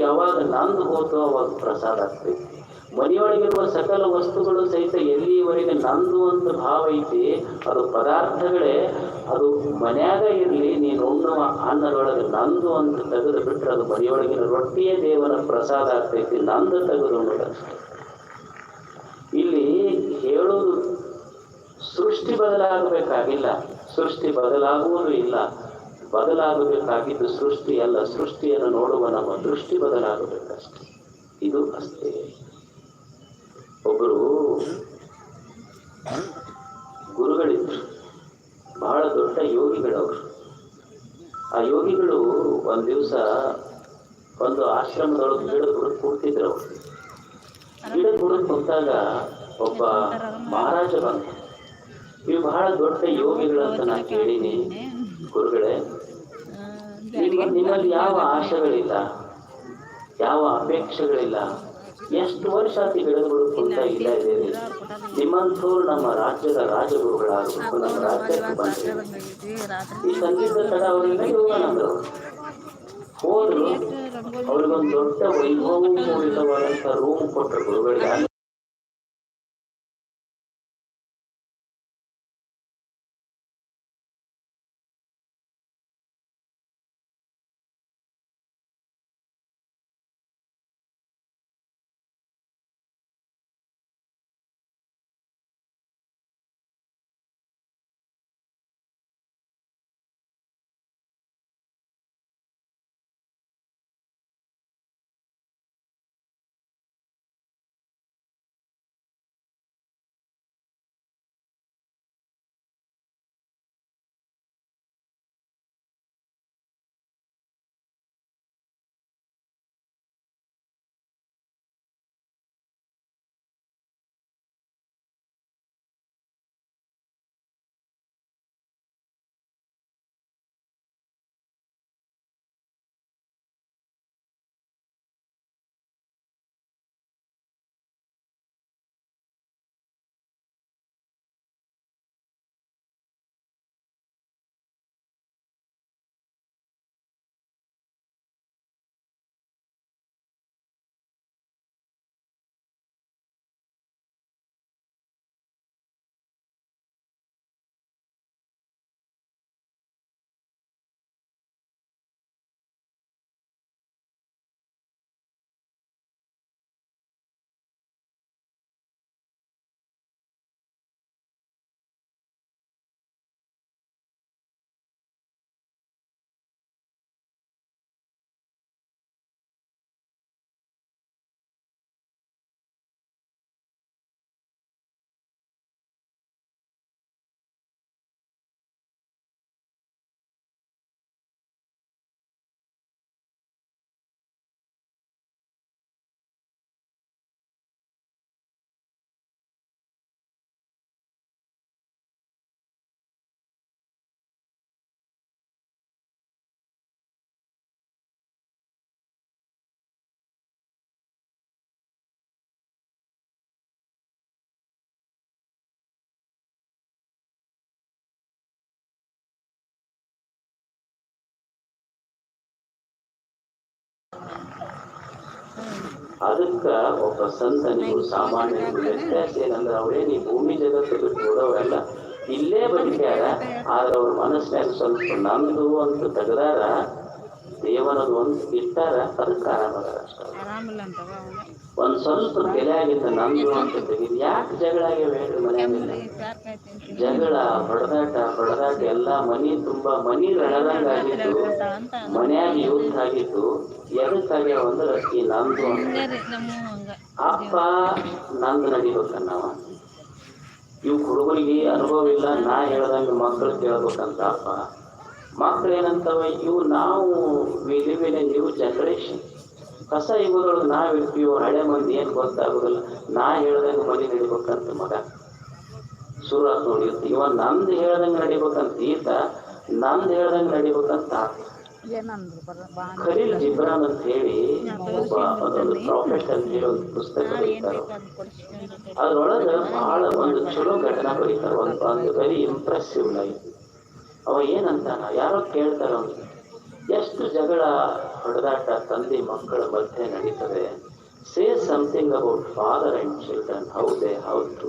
ಯಾವಾಗ ನಂದು ಹೋತೋ ಅವಾಗ ಪ್ರಸಾದ ಆಗ್ತೈತಿ. ಮನೆಯೊಳಗಿರುವ ಸಕಲ ವಸ್ತುಗಳು ಸಹಿತ ಎಲ್ಲಿವರೆಗೆ ನಂದು ಅಂತ ಭಾವ ಐತಿ, ಅದು ಪದಾರ್ಥಗಳೇ, ಅದು ಮನ್ಯಾಗ ಇರಲಿ, ನೀನು ಉಣ್ಣುವ ಅನ್ನದೊಳಗೆ ನಂದು ಅಂತ ತೆಗೆದು ಬಿಟ್ಟರೆ ಅದು ಮನೆಯೊಳಗಿನ ರೊಟ್ಟಿಯೇ ದೇವರ ಪ್ರಸಾದ ಆಗ್ತೈತಿ. ನಂದು ತೆಗೆದು ಉಣ್ಣೋದಷ್ಟೆ. ಇಲ್ಲಿ ಹೇಳೋದು ಸೃಷ್ಟಿ ಬದಲಾಗಬೇಕಾಗಿಲ್ಲ, ಸೃಷ್ಟಿ ಬದಲಾಗುವುದು ಇಲ್ಲ. ಬದಲಾಗಬೇಕಾಗಿದ್ದು ಸೃಷ್ಟಿ ಅಲ್ಲ, ಸೃಷ್ಟಿಯನ್ನು ನೋಡುವ ನಮ್ಮ ದೃಷ್ಟಿ ಬದಲಾಗಬೇಕಷ್ಟೆ. ಇದು ಅಷ್ಟೇ. ಒಬ್ಬರು ಗುರುಗಳಿದ್ರು, ಬಹಳ ದೊಡ್ಡ ಯೋಗಿಗಳವರು. ಆ ಯೋಗಿಗಳು ಒಂದು ದಿವಸ ಒಂದು ಆಶ್ರಮದೊಳಗೆ ಗಿಡದ ಹುಡುಕ್ ಕೂಡ್ತಿದ್ರು. ಅವರು ಗಿಡದ ಹುಡುಕ್ ಕುಂತಾಗ ಒಬ್ಬ ಮಹಾರಾಜ ಬಂದ. ಇವು ಬಹಳ ದೊಡ್ಡ ಯೋಗಿಗಳಂತ ನಾ ಕೇಳೀನಿ ಗುರುಗಳೇ, ನಿಮ್ಮಲ್ಲಿ ಯಾವ ಆಶೆಗಳಿಲ್ಲ, ಯಾವ ಅಪೇಕ್ಷೆಗಳಿಲ್ಲ, ಎಷ್ಟು ವರ್ಷ ಆತಿ ಗಿಡಗಳು ಕುಂತ ಇಲ್ಲ ಇದ್ದೇವೆ, ನಿಮ್ಮಂಥವ್ರು ನಮ್ಮ ರಾಜ್ಯದ ರಾಜಗುರುಗಳಾಗಬೇಕು, ನಮ್ಮ ರಾಜ್ಯಕ್ಕೆ ಬಂದ್ರೆ ಈ ಸಂಗೀತ ತಡ ಅವರಿಂದ ಯೋಗಾನಂದರು ಹೋದ್ರು. ಅವ್ರಿಗೊಂದು ದೊಡ್ಡ ವೈಭವಪೂರಿತವಾದಂಥ ರೂಮ್ ಕೊಟ್ಟರು ಗುರುಗಳಿಗೆ. ಅದಕ್ಕ ಒಬ್ಬ ಸಂತನಿಗೂ ಸಾಮಾನ್ಯರಿಗೂ ವ್ಯತ್ಯಾಸ ಏನಂದ್ರೆ, ಅವರೇನು ಈ ಭೂಮಿ ಜಗತ್ತು ಬಿಟ್ಟು ನೋಡೋರೆಲ್ಲ ಇಲ್ಲೇ ಬದುಕ್ಯಾರ, ಆದ್ರೆ ಅವ್ರ ಮನಸ್ಸಿನಾಗ ಸ್ವಲ್ಪ ನಂದು ಅಂತ ತೆಗ್ದಾರ, ದೇವನದು ಒಂದು ಇಟ್ಟಾರ, ಅದಕ್ಕೆ ಆರಾಮದಾರ ಅಷ್ಟ. ಒಂದ್ ಸ್ವಲ್ಪ ತಲೆ ಆಗಿತ್ತು ನಂದು ಅಂತ ತೆಗಿದ್. ಯಾಕೆ ಜಗಳ ಆಗ್ಯಾವ ಹೇಳ್ರಿ ಮನೆಯಾಗಿಲ್ಲ? ಜಗಳ, ಹೊಡೆದಾಟ ಎಲ್ಲ ಮನಿ ತುಂಬಾ ಮನಿ ರಣರಂಗ ಆಗಿತ್ತು, ಮನ್ಯಾಗ ಯುದ್ಧ ಆಗಿತ್ತು. ಎದಕ್ಕಾಗ್ಯಾವ ಅಂದ್ರೆ ಈ ನಂದು ಅಂತ. ಅಪ್ಪ ನಂದು ನಡಿಬೇಕನ್ನವ. ಇವ್ ಹುಡುಗರಿಗೆ ಅನುಭವ ಇಲ್ಲ, ನಾ ಹೇಳ್ದಂಗ ಮಕ್ಕಳು ಕೇಳ್ಬೇಕಂತ ಅಪ್ಪ. ಮಕ್ಳು ಏನಂತವ, ಇವು ನಾವು ನ್ಯೂ ಜನರೇಷನ್, ಹೊಸ ಯುಗದೊಳಗೆ ನಾವ್ ಇರ್ತೀವಿ, ಹಳೆ ಮಂದಿ ಏನ್ ಗೊತ್ತಾಗೋದಿಲ್ಲ, ನಾ ಹೇಳ್ದಂಗ ಮನೆ ನಡಿಬೇಕಂತ ಮಗ ಸೂರತ್ ನೋಡಿರ್ತಿ. ಇವ ನಂದು ಹೇಳ್ದಂಗ ನಡಿಬೇಕಂತ ಈತ, ನಂದು ಹೇಳ್ದಂಗ ನಡಿಬೇಕಂತ ಖಲೀಲ್ ಜಿಬ್ರಾನ್ ಅಂತ ಹೇಳಿ ಒಬ್ಬ ಅದೊಂದು ಪ್ರಾಫೆಟ್ ಅಂತ ಹೇಳಿ ಒಂದು ಪುಸ್ತಕ ಬರೀತಾರ. ಅದ್ರೊಳಗೆ ಬಹಳ ಒಂದು ಚಲೋ ಘಟನಾ ಬರೀತಾರ, ಒಂದು ವೆರಿ ಇಂಪ್ರೆಸಿವ್ ಲೈಫ್. ಅವ ಏನಂತಾನ, ಯಾರೋ ಕೇಳ್ತಾರ ಅವ್ನಿಗೆ, ಎಷ್ಟು ಜಗಳ ಹೊಡೆದಾಟ ತಂದೆ ಮಕ್ಕಳ ಮಧ್ಯೆ ನಡೀತದೆ. Say something about father and children, how they how to